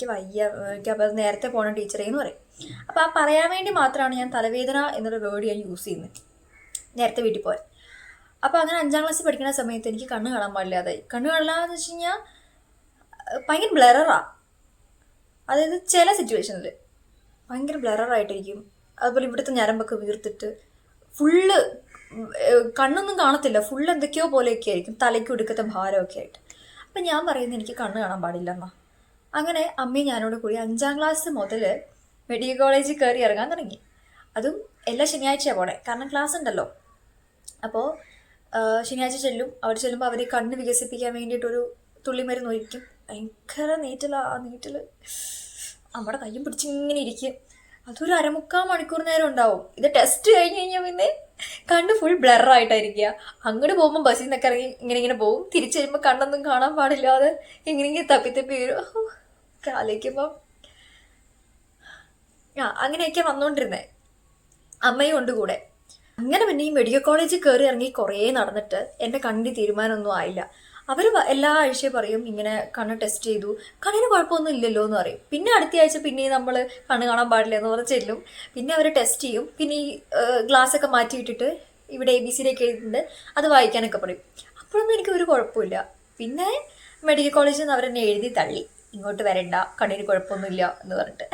എനിക്ക് വയ്യ, എനിക്കപ്പോൾ അത് നേരത്തെ പോകണം ടീച്ചറേ എന്ന് പറയും. അപ്പോൾ ആ പറയാൻ വേണ്ടി മാത്രമാണ് ഞാൻ തലവേദന എന്നൊരു വേർഡ് ഞാൻ യൂസ് ചെയ്യുന്നത്, നേരത്തെ വീട്ടിൽ പോകാൻ. അപ്പോൾ അങ്ങനെ 5ാം ക്ലാസ്സിൽ പഠിക്കുന്ന സമയത്ത് എനിക്ക് കണ്ണ് കാണാൻ പാടില്ലാതായി. കണ്ണ് കാണില്ലാന്ന് വെച്ച് കഴിഞ്ഞാൽ ഭയങ്കര ബ്ലററാണ്. അതായത് ചില സിറ്റുവേഷനിൽ ഭയങ്കര ബ്ലററായിട്ടിരിക്കും. അതുപോലെ ഇവിടുത്തെ ഞരമ്പൊക്കെ വീർത്തിട്ട് ഫുള്ള് കണ്ണൊന്നും കാണത്തില്ല, ഫുള്ള് എന്തൊക്കെയോ പോലെയൊക്കെ ആയിരിക്കും, തലയ്ക്ക് ഒടുക്കത്തെ ഭാരമൊക്കെ ആയിട്ട്. അപ്പം ഞാൻ പറയുന്നത് എനിക്ക് കണ്ണ് കാണാൻ പാടില്ല എന്നാ. അങ്ങനെ അമ്മയും ഞാനോട് കൂടി 5ാം ക്ലാസ് മുതൽ മെഡിക്കൽ കോളേജിൽ കയറി ഇറങ്ങാൻ തുടങ്ങി. അതും എല്ലാ ശനിയാഴ്ചയാണ് പോണേ, കാരണം ക്ലാസ് ഉണ്ടല്ലോ. അപ്പോൾ ശനിയാഴ്ച ചെല്ലും. അവിടെ ചെല്ലുമ്പോൾ അവർ കണ്ണ് വികസിപ്പിക്കാൻ വേണ്ടിയിട്ടൊരു തുള്ളിമരുന്ന് ഒഴിക്കും. ഭയങ്കര നീറ്റലാണ്. ആ നീറ്റിൽ നമ്മുടെ കയ്യും പിടിച്ചിങ്ങനെ ഇരിക്കും. അതൊരു 1/4 മണിക്കൂർ നേരം ഉണ്ടാവും. ഇത് ടെസ്റ്റ് കഴിഞ്ഞ് കഴിഞ്ഞാൽ പിന്നെ കണ്ണ് ഫുൾ ബ്ലറായിട്ടായിരിക്കുക. അങ്ങോട്ട് പോകുമ്പോൾ ബസ്സിൽ നിന്നൊക്കെ ഇറങ്ങി ഇങ്ങനെ പോകും. തിരിച്ചു വരുമ്പോൾ കണ്ണൊന്നും കാണാൻ പാടില്ലാതെ ഇങ്ങനെ തപ്പി വരും. ആലോചിക്കുമ്പോൾ അങ്ങനെയൊക്കെ വന്നുകൊണ്ടിരുന്നേ. അമ്മയും ഉണ്ട് കൂടെ. അങ്ങനെ പിന്നെ ഈ മെഡിക്കൽ കോളേജിൽ കയറി ഇറങ്ങി കുറേ നടന്നിട്ട് എൻ്റെ കണ്ണിന് തീരുമാനമൊന്നും ആയില്ല. അവർ എല്ലാ ആഴ്ചയും പറയും ഇങ്ങനെ കണ്ണ് ടെസ്റ്റ് ചെയ്തു, കണ്ണിന് കുഴപ്പമൊന്നും ഇല്ലല്ലോ എന്ന് പറയും. പിന്നെ അടുത്ത ആഴ്ച പിന്നെ നമ്മൾ കണ്ണ് കാണാൻ പാടില്ല എന്ന് പറഞ്ഞ് ചെല്ലും. പിന്നെ അവർ ടെസ്റ്റ് ചെയ്യും. പിന്നെ ഈ ഗ്ലാസ്സൊക്കെ മാറ്റിയിട്ടിട്ട് ഇവിടെ ABCD ഒക്കെ എഴുതിയിട്ടുണ്ട്, അത് വായിക്കാനൊക്കെ പറയും. അപ്പോഴൊന്നും എനിക്ക് ഒരു കുഴപ്പമില്ല. പിന്നെ മെഡിക്കൽ കോളേജിൽ നിന്ന് അവരെന്നെ എഴുതി തള്ളി, ഇങ്ങോട്ട് വരണ്ട, കണ്ണിന് കുഴപ്പമൊന്നുമില്ല എന്ന് പറഞ്ഞിട്ട്.